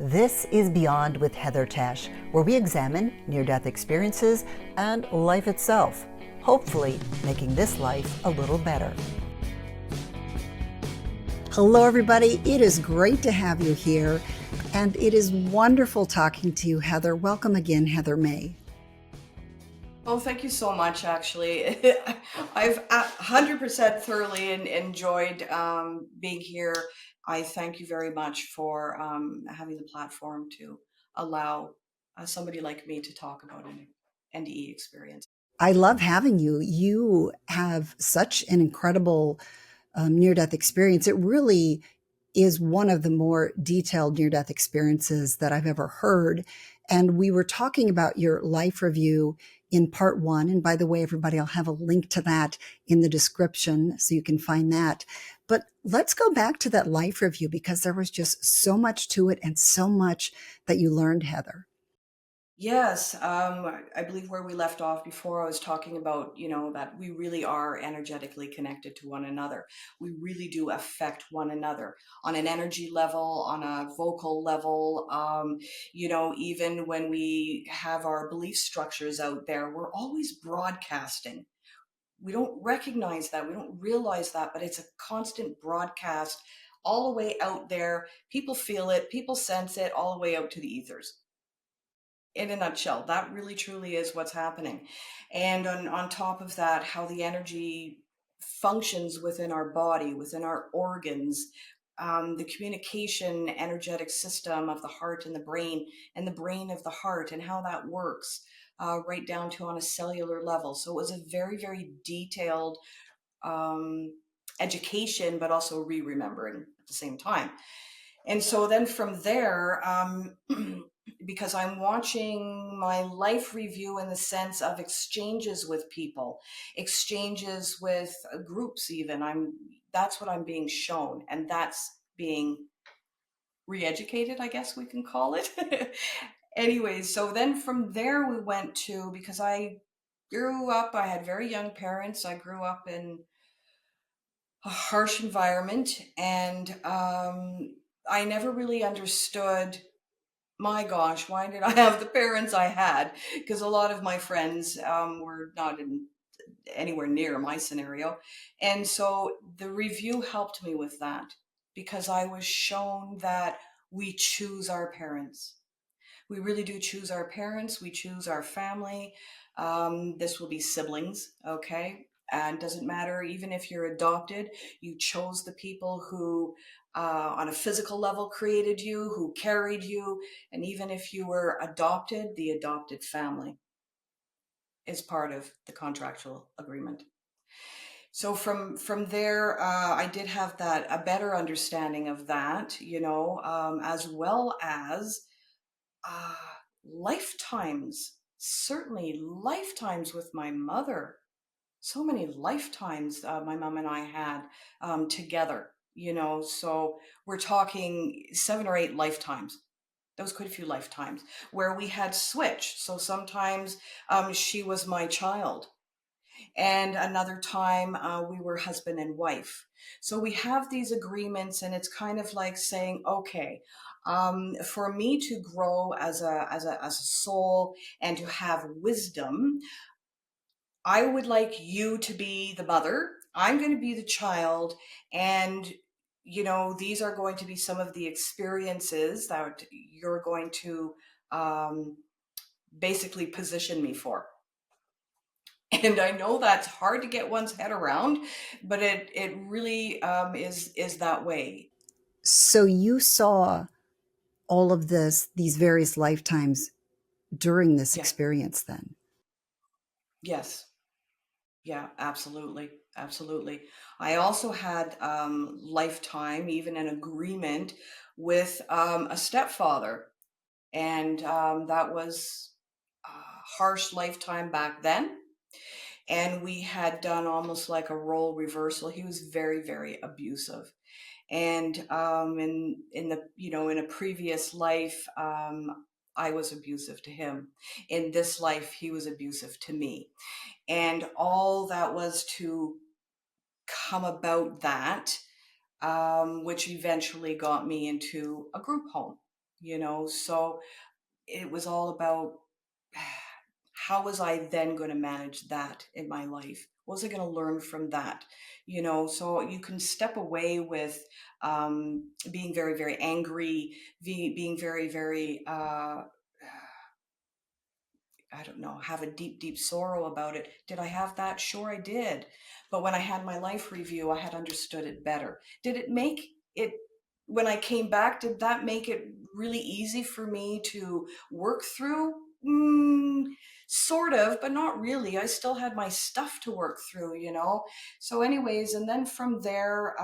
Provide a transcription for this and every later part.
This is Beyond with Heather Tesch, where we examine near-death experiences and life itself, hopefully making this life a little better. Hello, everybody. It is great to have you here, and it is wonderful talking to you, Heather. Welcome again, Heather May. Oh, thank you so much, actually. I've 100% thoroughly enjoyed being here. I thank you very much for having the platform to allow somebody like me to talk about an NDE experience. I love having you. You have such an incredible near-death experience. It really is one of the more detailed near-death experiences that I've ever heard. And we were talking about your life review in part one. And by the way, everybody, I'll have a link to that in the description so you can find that. But let's go back to that life review because there was just so much to it and so much that you learned, Heather. Yes, I believe where we left off before, I was talking about, that we really are energetically connected to one another. We really do affect one another on an energy level, on a vocal level. Even when we have our belief structures out there, we're always broadcasting. We don't recognize that, we don't realize that, but it's a constant broadcast all the way out there. People feel it, people sense it all the way out to the ethers. In a nutshell, that really truly is what's happening. And on top of that, how the energy functions within our body, within our organs, the communication energetic system of the heart and the brain of the heart, and how that works, right down to on a cellular level. So it was a very, very detailed um, education, but also remembering at the same time. And so then from there, because I'm watching my life review in the sense of exchanges with people, exchanges with groups, even that's what I'm being shown, and that's being re-educated, I guess we can call it. Anyways, so then from there we went to, because I had very young parents. I grew up in a harsh environment, and I never really understood, my gosh, why did I have the parents I had? Because a lot of my friends were not in anywhere near my scenario. And so the review helped me with that, because I was shown that we choose our parents. We really do choose our parents. We choose our family. This will be siblings, okay? And doesn't matter, even if you're adopted, you chose the people who, on a physical level, created you, who carried you. And even if you were adopted, the adopted family is part of the contractual agreement. So from there, I did have that a better understanding of that, as well as uh, lifetimes, certainly lifetimes with my mother. So many lifetimes my mom and I had together, so we're talking 7 or 8 lifetimes. That was quite a few lifetimes where we had switched. So sometimes she was my child, and another time we were husband and wife. So we have these agreements, and it's kind of like saying, okay, for me to grow as a soul and to have wisdom, I would like you to be the mother. I'm going to be the child, and these are going to be some of the experiences that you're going to um, basically position me for. And I know that's hard to get one's head around, but it really is that way. So you saw all of these various lifetimes during this Yeah. experience then. Yes. Yeah. Absolutely. Absolutely. I also had lifetime, even an agreement with a stepfather, and that was a harsh lifetime back then. And we had done almost like a role reversal. He was very, very abusive. And in the in a previous life, I was abusive to him. In this life, he was abusive to me, and all that was to come about that, which eventually got me into a group home. So it was all about how was I then going to manage that in my life? What was I going to learn from that? So you can step away with being very, very angry, being very, very, I don't know, have a deep, deep sorrow about it. Did I have that? Sure, I did. But when I had my life review, I had understood it better. Did it make it, when I came back, did that make it really easy for me to work through? Sort of, but not really. I still had my stuff to work through. So, anyways, and then from there,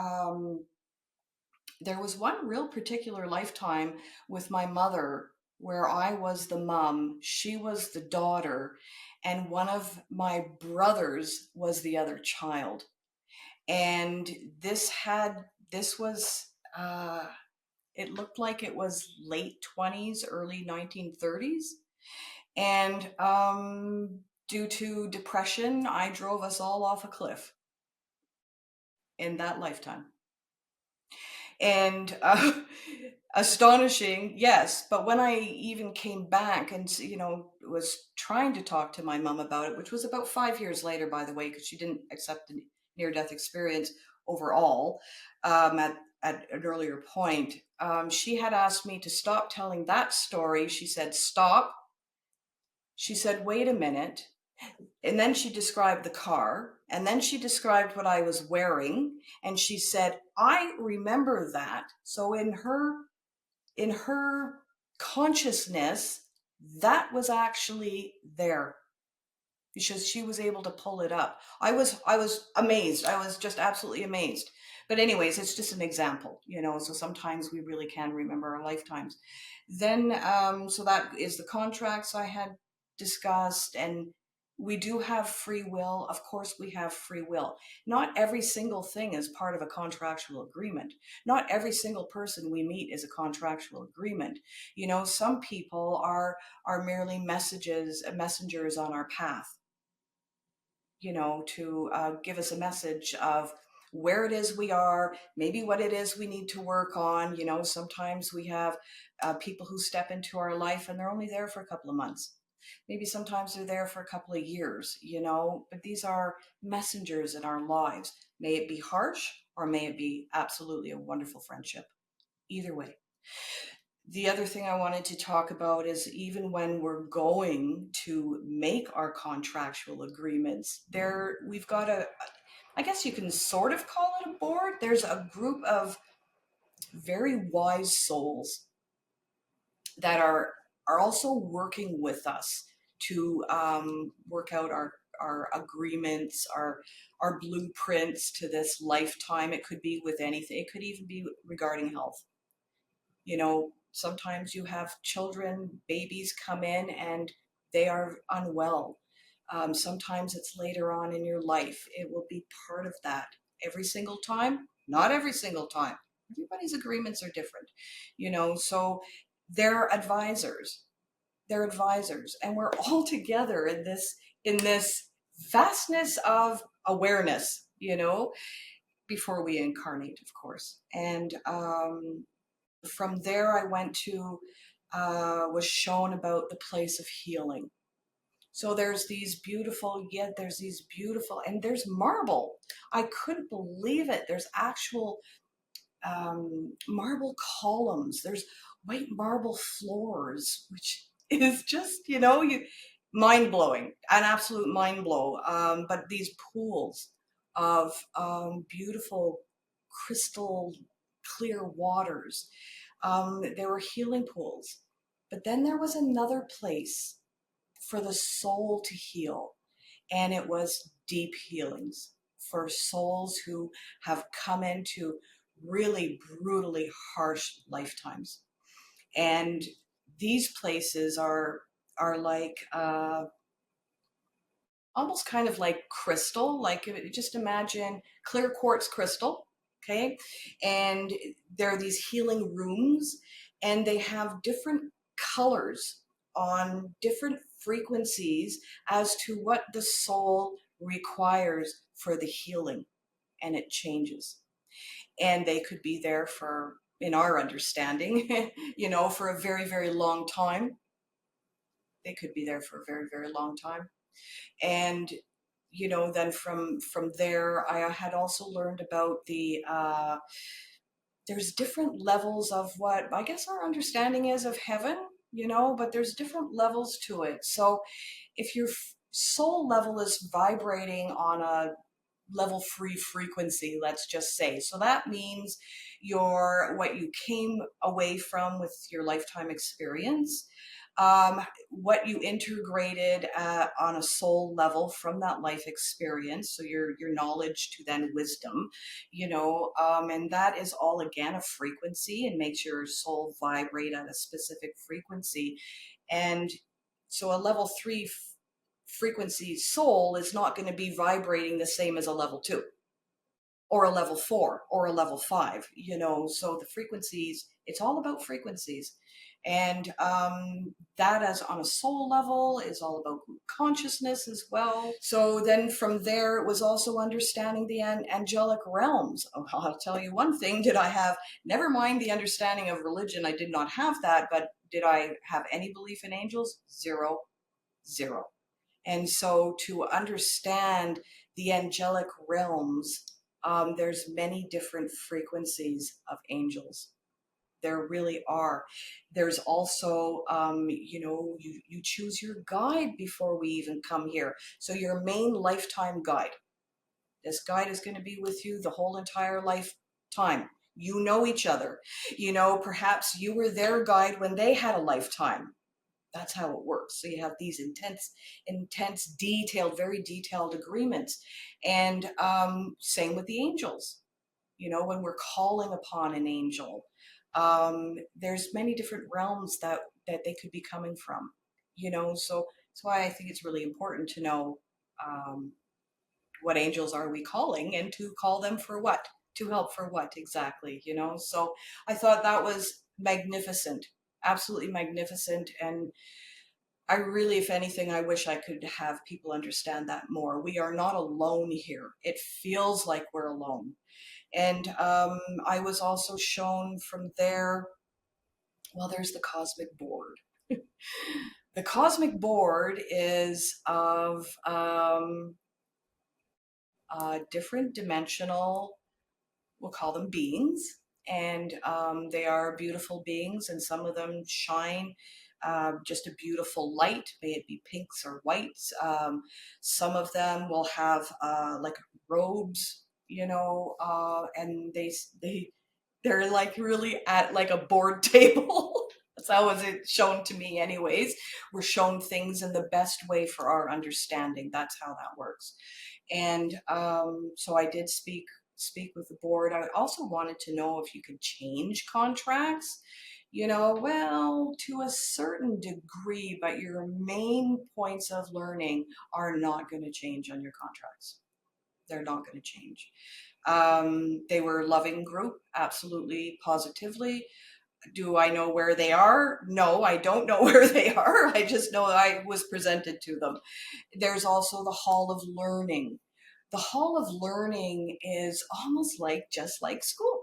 there was one real particular lifetime with my mother where I was the mom, she was the daughter, and one of my brothers was the other child. And this was, it looked like it was late 20s, early 1930s. And due to depression, I drove us all off a cliff in that lifetime. And astonishing, yes. But when I even came back and was trying to talk to my mom about it, which was about 5 years later, by the way, because she didn't accept the near-death experience overall, at an earlier point, she had asked me to stop telling that story. She said, "Stop." She said, "Wait a minute." And then she described the car, and then she described what I was wearing, and she said, "I remember that." So in her consciousness, that was actually there because she was able to pull it up. I was amazed. I was just absolutely amazed. But anyways, it's just an example. So sometimes we really can remember our lifetimes. Then, so that is the contracts I had discussed, and we do have free will. Of course, we have free will. Not every single thing is part of a contractual agreement. Not every single person we meet is a contractual agreement. Some people are merely messengers on our path, to give us a message of where it is we are, maybe what it is we need to work on. Sometimes we have people who step into our life and they're only there for a couple of months. Maybe sometimes they're there for a couple of years, but these are messengers in our lives. May it be harsh or may it be absolutely a wonderful friendship. Either way. The other thing I wanted to talk about is even when we're going to make our contractual agreements, we've got I guess you can sort of call it a board. There's a group of very wise souls that are also working with us to work out our agreements, our blueprints to this lifetime. It could be with anything. It could even be regarding health. Sometimes you have children, babies come in and they are unwell. Sometimes it's later on in your life. It will be part of that. Every single time? Not every single time. Everybody's agreements are different. So they're advisors. They're advisors. And we're all together in this vastness of awareness, before we incarnate, of course. And from there, I went to, was shown about the place of healing. So there's these beautiful, and there's marble. I couldn't believe it. There's actual marble columns. There's white marble floors, which is just, mind blowing, an absolute mind blow. But these pools of beautiful crystal clear waters. There were healing pools. But then there was another place for the soul to heal, and it was deep healings for souls who have come into really brutally harsh lifetimes. And these places are like almost kind of like crystal, like just imagine clear quartz crystal, okay? And there are these healing rooms, and they have different colors on different frequencies as to what the soul requires for the healing, and it changes. And they could be there for in our understanding, you know, for a very, very long time. They could be there for a very, very long time. And you know, then from there, I had also learned about there's different levels of what I guess our understanding is of heaven, you know, but there's different levels to it. So if your soul level is vibrating on a level 3 frequency, let's just say, so that means your what you came away from with your lifetime experience, what you integrated on a soul level from that life experience, so your knowledge to then wisdom, you know, and that is all again a frequency and makes your soul vibrate at a specific frequency. And so a level 3 frequency soul is not going to be vibrating the same as a level 2 or a level 4 or a level 5, you know. So the frequencies, it's all about frequencies. And that, as on a soul level, is all about group consciousness as well. So then from there, it was also understanding the angelic realms. Oh, I'll tell you one thing, did I have, never mind the understanding of religion, I did not have that, but did I have any belief in angels? Zero, zero. And so to understand the angelic realms, there's many different frequencies of angels. There really are. There's also, you know, you choose your guide before we even come here. So your main lifetime guide. This guide is going to be with you the whole entire lifetime. You know each other. You know, perhaps you were their guide when they had a lifetime. That's how it works. So you have these intense, detailed, very detailed agreements. And same with the angels. You know, when we're calling upon an angel, there's many different realms that they could be coming from. You know, so that's why I think it's really important to know um, what angels are we calling and to call them for what, to help for what exactly. You know, so I thought that was magnificent, absolutely magnificent. And I really, if anything, I wish I could have people understand that more. We are not alone here. It feels like we're alone. And I was also shown from there, well, there's the cosmic board. The cosmic board is of different dimensional, we'll call them beings, and they are beautiful beings, and some of them shine just a beautiful light, may it be pinks or whites. Some of them will have like robes, you know, and they're like really at like a board table. That's how was it shown to me, anyways. We're shown things in the best way for our understanding. That's how that works. And so I did speak with the board. I also wanted to know if you could change contracts. You know, well, to a certain degree, but your main points of learning are not going to change on your contracts. They're not going to change. They were a loving group, absolutely, positively. Do I know where they are? No, I don't know where they are. I just know I was presented to them. There's also the Hall of Learning. The Hall of Learning is almost like just like school.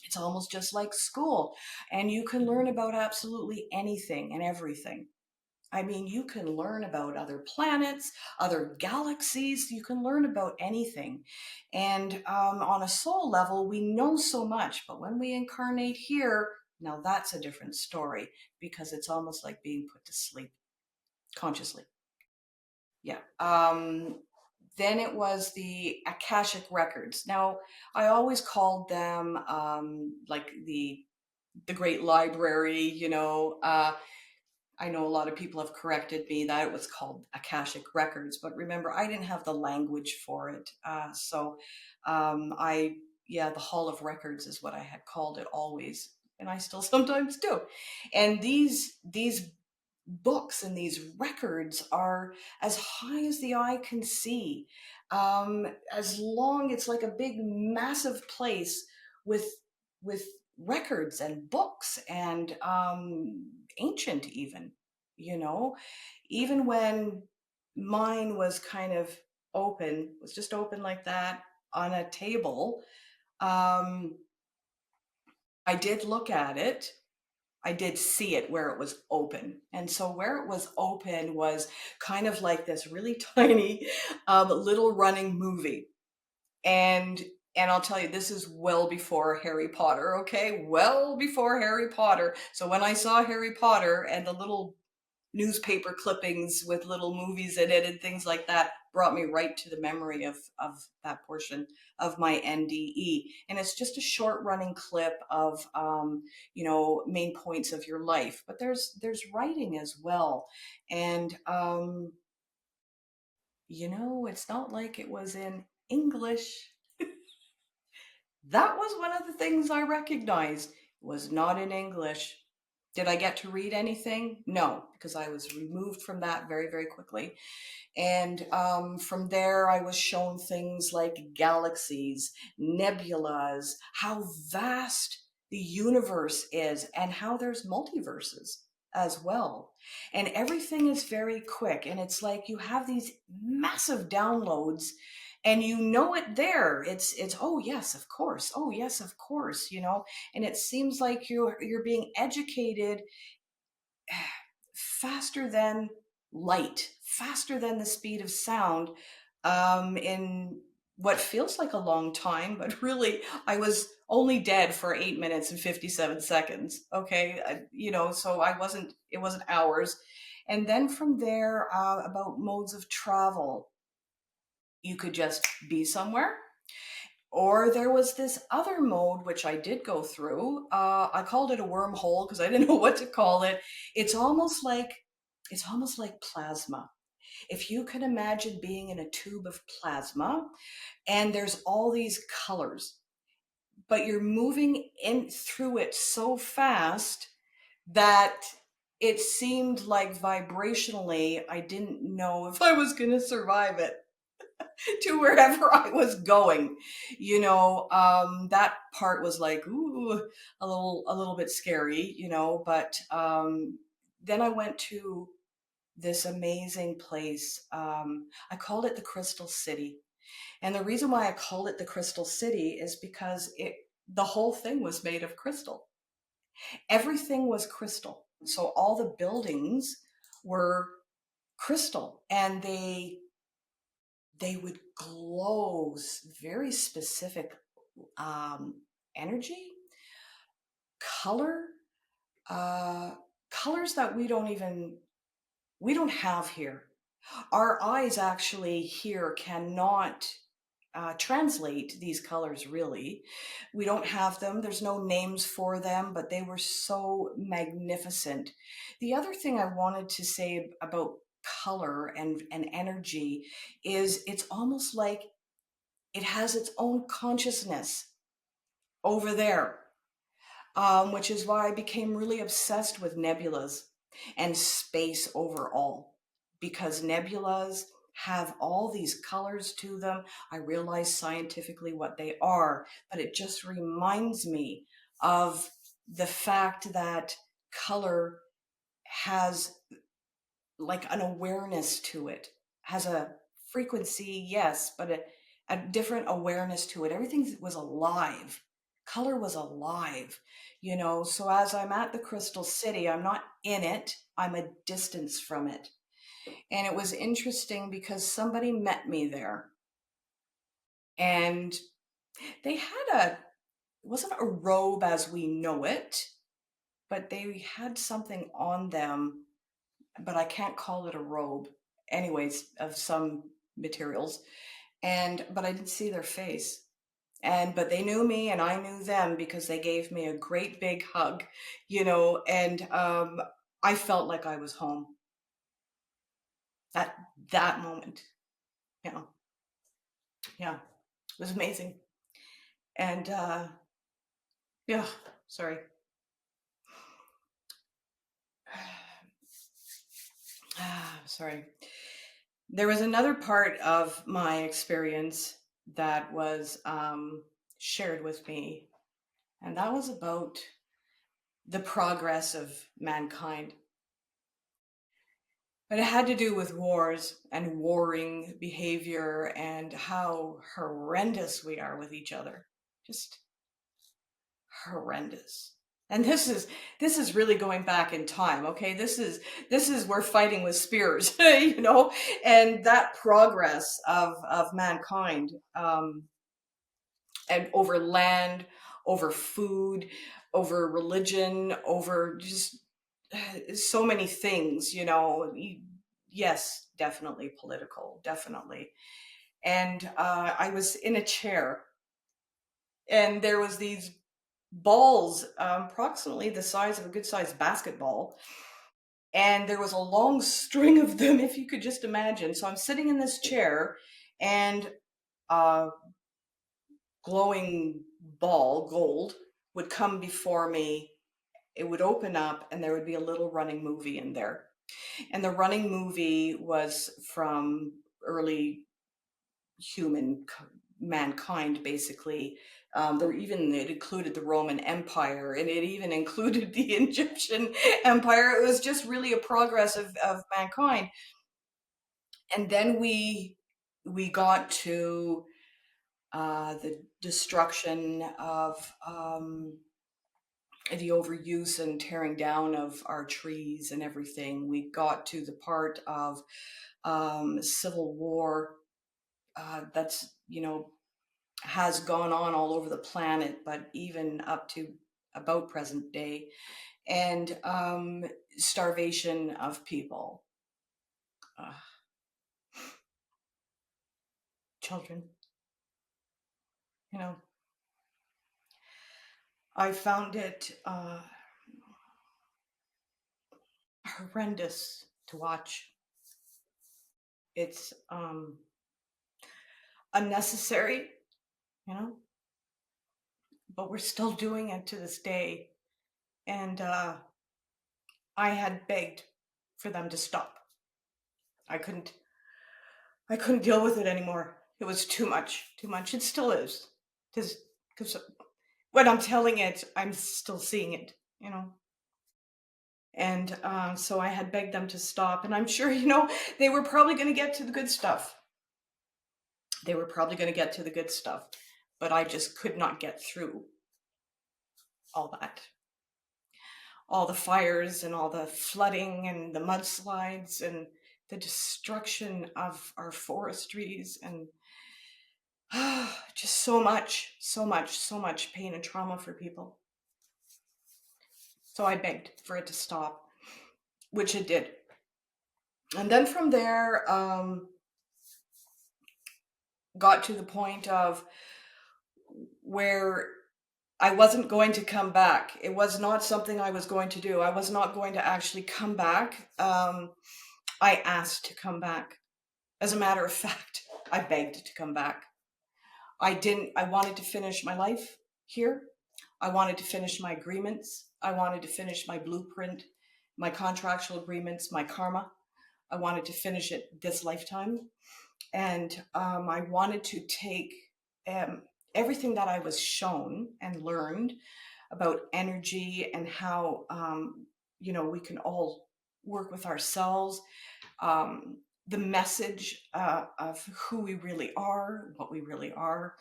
It's almost just like school. And you can learn about absolutely anything and everything. I mean, you can learn about other planets, other galaxies, you can learn about anything. And on a soul level, we know so much, but when we incarnate here, now that's a different story because it's almost like being put to sleep consciously. Yeah. Then it was the Akashic records. Now, I always called them like the Great Library. You know, I know a lot of people have corrected me that it was called Akashic records, but remember, I didn't have the language for it. Yeah, the Hall of Records is what I had called it always, and I still sometimes do. And these books and these records are as high as the eye can see. As long, it's like a big, massive place with with records and books and ancient even, you know, even when mine was kind of open, was just open like that on a table. Um, I did look at it. I did see it where it was open. And so where it was open was kind of like this really tiny little running movie. And and I'll tell you, this is well before Harry Potter, okay? Well before Harry Potter. So when I saw Harry Potter and the little newspaper clippings with little movies in it and things like that brought me right to the memory of that portion of my NDE. And it's just a short running clip of main points of your life. But there's writing as well. And it's not like it was in English. That was one of the things I recognized. It was not in English. Did I get to read anything? No, because I was removed from that very, very quickly. And from there, I was shown things like galaxies, nebulas, how vast the universe is, and how there's multiverses as well. And everything is very quick. And it's like you have these massive downloads and you know it there. It's oh yes, of course. Oh yes, of course, And it seems like you're being educated faster than light, faster than the speed of sound, in what feels like a long time, but really I was only dead for 8 minutes and 57 seconds. Okay. So it wasn't hours. And then from there, about modes of travel, you could just be somewhere. Or there was this other mode, which I did go through. I called it a wormhole because I didn't know what to call it. It's almost like it's almost like plasma. If you can imagine being in a tube of plasma and there's all these colors, but you're moving in through it so fast that it seemed like vibrationally I didn't know if I was going to survive it to wherever I was going. That part was like, ooh, a little bit scary, but then I went to this amazing place. I called it the Crystal City. And the reason why I called it the Crystal City is because the whole thing was made of crystal. Everything was crystal. So all the buildings were crystal, and they would glow very specific energy, color, uh, colors that we don't have here. Our eyes actually here cannot translate these colors really. We don't have them. There's no names for them, but they were so magnificent. The other thing I wanted to say about color and energy is it's almost like it has its own consciousness over there, which is why I became really obsessed with nebulas and space overall, because nebulas have all these colors to them. I realize scientifically what they are, but it just reminds me of the fact that color has like an awareness to it, has a frequency, yes, but a different awareness to it. Everything was alive. Color was alive. So as I'm at the Crystal City, I'm not in it, I'm a distance from it. And it was interesting because somebody met me there, and they had it wasn't a robe as we know it, but they had something on them, but I can't call it a robe. Anyways, of some materials. But I didn't see their face. But they knew me and I knew them because they gave me a great big hug, and I felt like I was home at that moment. Yeah. Yeah. It was amazing. And yeah, sorry. Sorry. There was another part of my experience that was shared with me, and that was about the progress of mankind. But it had to do with wars and warring behavior and how horrendous we are with each other. Just horrendous. And this is really going back in time. Okay, this is we're fighting with spears, you know, and that progress of mankind, and over land, over food, over religion, over just so many things, you know. Yes, definitely political, definitely. And I was in a chair, and there was these balls, approximately the size of a good sized basketball, and there was a long string of them, if you could just imagine. So I'm sitting in this chair, and a glowing ball, gold, would come before me. It would open up, and there would be a little running movie in there. And the running movie was from early human mankind, basically. It included the Roman Empire, and it even included the Egyptian Empire. It was just really a progress of mankind. And then we got to the destruction of the overuse and tearing down of our trees and everything. We got to the part of civil war, that's, you know, has gone on all over the planet, but even up to about present day, and starvation of people, uh, children. You know, I found it horrendous to watch. It's unnecessary, you know, but we're still doing it to this day. And I had begged for them to stop. I couldn't I couldn't deal with it anymore. It was too much, too much. It still is. Because when I'm telling it, I'm still seeing it, you know. And so I had begged them to stop. And I'm sure, you know, they were probably going to get to the good stuff. They were probably going to get to the good stuff. But I just could not get through all that. All the fires and all the flooding and the mudslides and the destruction of our forestries, and just so much, so much, so much pain and trauma for people. So I begged for it to stop, which it did. And then from there, got to the point of where I wasn't going to come back. It was not something I was going to do. I was not going to actually come back. I asked to come back. As a matter of fact, I begged to come back. I wanted to finish my life here. I wanted to finish my agreements. I wanted to finish my blueprint, my contractual agreements, my karma. I wanted to finish it this lifetime. And I wanted to take everything that I was shown and learned about energy and how, you know, we can all work with ourselves, the message of who we really are, what we really are,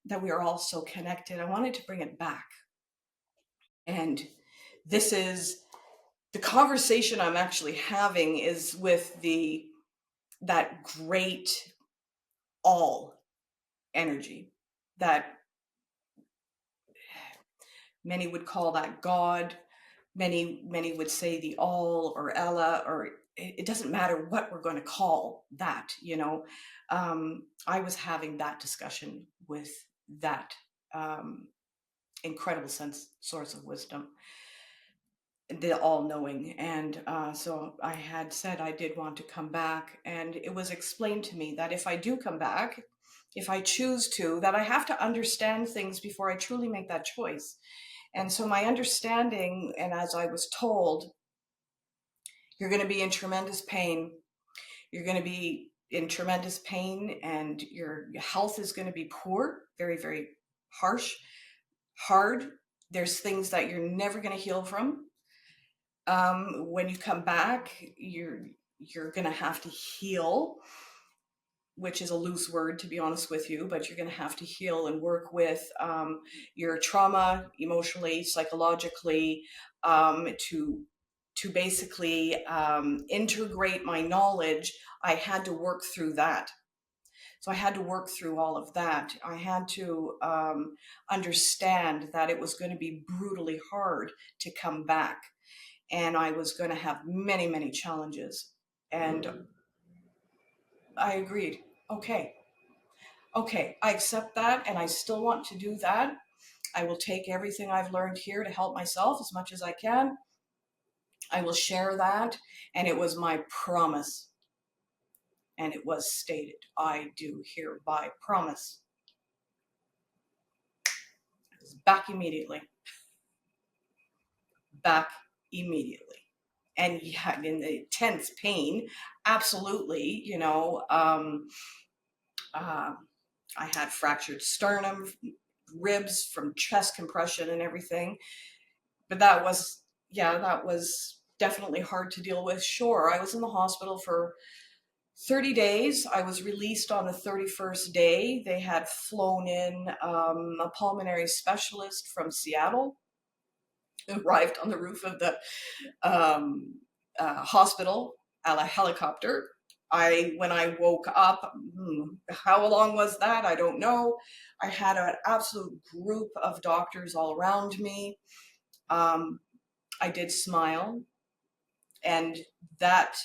that we are all so connected. I wanted to bring it back. And this is the conversation I'm actually having is with that great all energy that many would call that God. Many would say the all or Ella, or it doesn't matter what we're going to call that, you know. I was having that discussion with that incredible source of wisdom, the all-knowing. And so I had said I did want to come back, and it was explained to me that if I do come back, if I choose to, that I have to understand things before I truly make that choice. And so my understanding, and as I was told, you're going to be in tremendous pain. You're going to be in tremendous pain, and your health is going to be poor, very, very harsh, hard. There's things that you're never going to heal from. When you come back, you're going to have to heal which is a loose word, to be honest with you, but you're going to have to heal and work with your trauma emotionally, psychologically, to basically integrate my knowledge. I had to work through that. So I had to work through all of that. I had to understand that it was going to be brutally hard to come back. And I was going to have many, many challenges. And I agreed. Okay, I accept that, and I still want to do that. I will take everything I've learned here to help myself as much as I can. I will share that. And it was my promise. And it was stated, I do hereby promise. I was back immediately. Back immediately. And yeah, in the intense pain, absolutely, I had fractured sternum, ribs from chest compression and everything. But that was definitely hard to deal with. Sure, I was in the hospital for 30 days. I was released on the 31st day. They had flown in a pulmonary specialist from Seattle, who arrived on the roof of the hospital a la helicopter. When I woke up, how long was that? I don't know. I had an absolute group of doctors all around me. I did smile. And that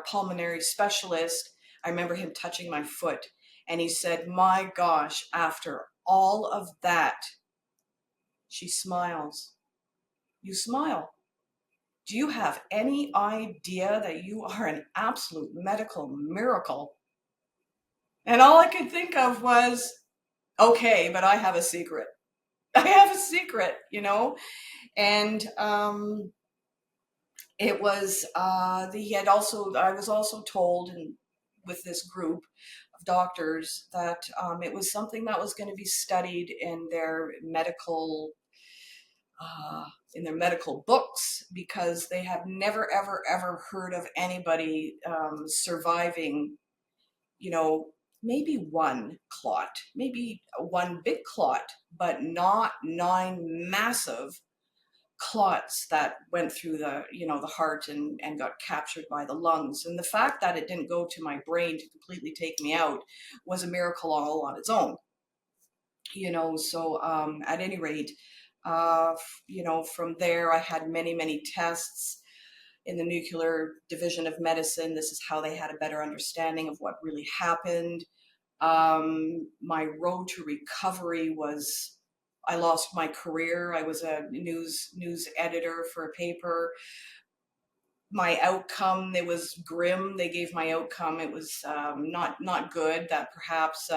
pulmonary specialist, I remember him touching my foot, and he said, my gosh, after all of that, she smiles. You smile. Do you have any idea that you are an absolute medical miracle? And all I could think of was, okay, but I have a secret. I have a secret, And it was, I was also told, and with this group of doctors, that it was something that was going to be studied in their medical books, because they have never, ever, ever heard of anybody surviving, maybe one clot, maybe one big clot, but not 9 massive clots that went through the heart and got captured by the lungs. And the fact that it didn't go to my brain to completely take me out was a miracle all on its own. So at any rate, from there I had many, many tests in the nuclear division of medicine. This is how they had a better understanding of what really happened. My road to recovery was, I lost my career. I was a news editor for a paper. My outcome, it was grim. They gave my outcome. It was not good. That perhaps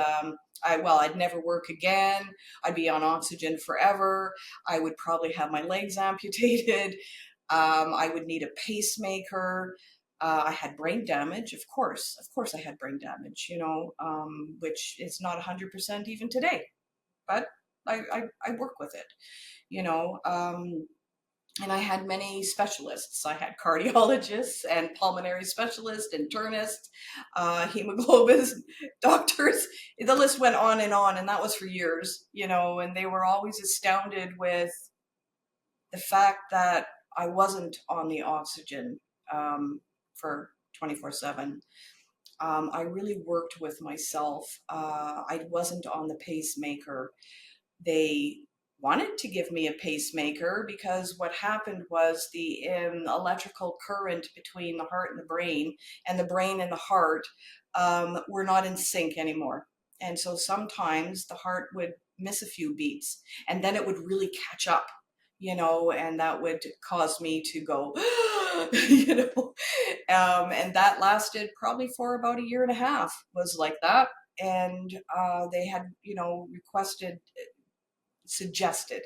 I'd never work again. I'd be on oxygen forever. I would probably have my legs amputated. I would need a pacemaker. I had brain damage, of course. Of course, I had brain damage. Which is not 100% even today, but I work with it. And I had many specialists. I had cardiologists and pulmonary specialists, internists, hemoglobin doctors. The list went on, and that was for years, and they were always astounded with the fact that I wasn't on the oxygen for 24/7. I really worked with myself. I wasn't on the pacemaker. They wanted to give me a pacemaker because what happened was the electrical current between the heart and the brain and the heart were not in sync anymore. And so sometimes the heart would miss a few beats, and then it would really catch up, and that would cause me to go, and that lasted probably for about a year and a half, was like that. And they had, suggested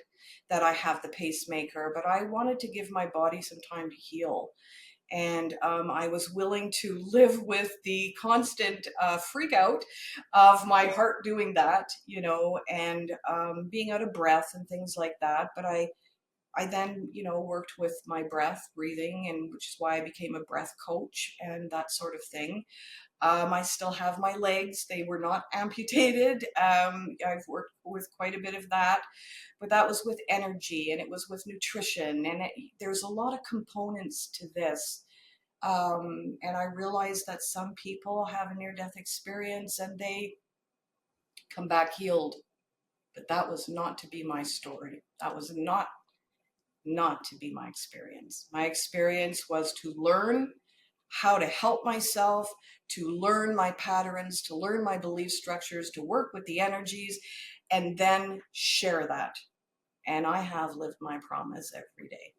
that I have the pacemaker, but I wanted to give my body some time to heal. And I was willing to live with the constant freak out of my heart doing that, and being out of breath and things like that. But I I then, worked with my breath, breathing, and which is why I became a breath coach and that sort of thing. I still have my legs. They were not amputated. I've worked with quite a bit of that, but that was with energy and it was with nutrition. And there's a lot of components to this. And I realized that some people have a near-death experience and they come back healed. But that was not to be my story. That was not to be my experience. My experience was to learn how to help myself, to learn my patterns, to learn my belief structures, to work with the energies, and then share that. And I have lived my promise every day.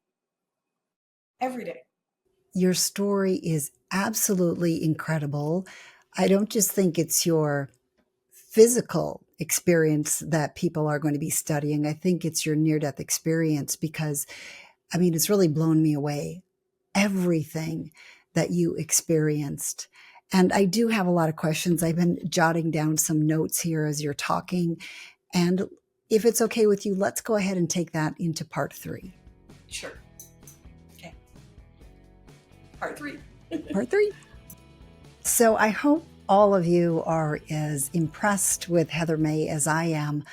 Every day. Your story is absolutely incredible. I don't just think it's your physical experience that people are going to be studying. I think it's your near-death experience because, it's really blown me away. Everything that you experienced. And I do have a lot of questions. I've been jotting down some notes here as you're talking. And if it's okay with you, let's go ahead and take that into part 3. Sure. Okay. Part 3. Part 3. So I hope all of you are as impressed with Heather May as I am.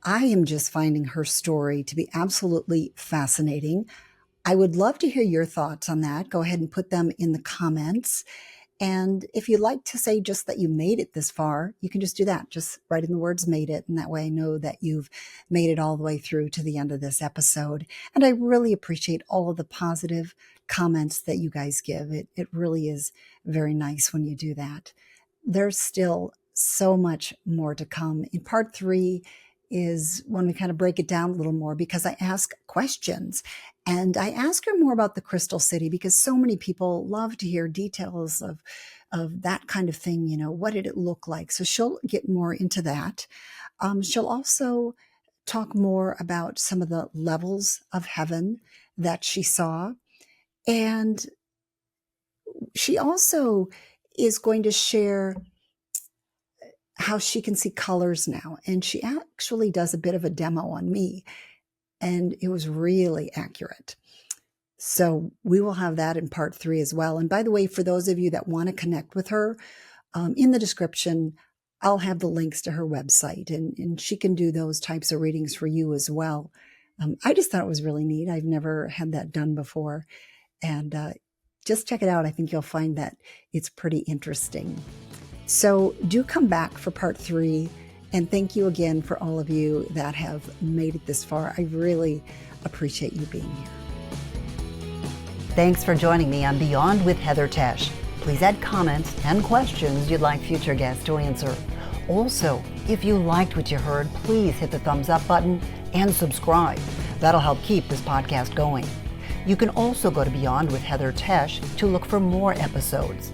I am just finding her story to be absolutely fascinating. I would love to hear your thoughts on that. Go ahead and put them in the comments. And if you'd like to say just that you made it this far, you can just do that. Just write in the words "made it." And that way I know that you've made it all the way through to the end of this episode. And I really appreciate all of the positive comments that you guys give. It really is very nice when you do that. There's still so much more to come. In part 3 is when we kind of break it down a little more because I ask questions. And I ask her more about the Crystal City because so many people love to hear details of that kind of thing. What did it look like? So she'll get more into that. She'll also talk more about some of the levels of heaven that she saw. And she also is going to share how she can see colors now. And she actually does a bit of a demo on me. And it was really accurate. So we will have that in part 3 as well. And by the way, for those of you that want to connect with her, in the description, I'll have the links to her website and she can do those types of readings for you as well. I just thought it was really neat. I've never had that done before. And just check it out. I think you'll find that it's pretty interesting. So do come back for part 3. And thank you again for all of you that have made it this far. I really appreciate you being here. Thanks for joining me on Beyond with Heather Tesch. Please add comments and questions you'd like future guests to answer. Also, if you liked what you heard, please hit the thumbs up button and subscribe. That'll help keep this podcast going. You can also go to Beyond with Heather Tesch to look for more episodes.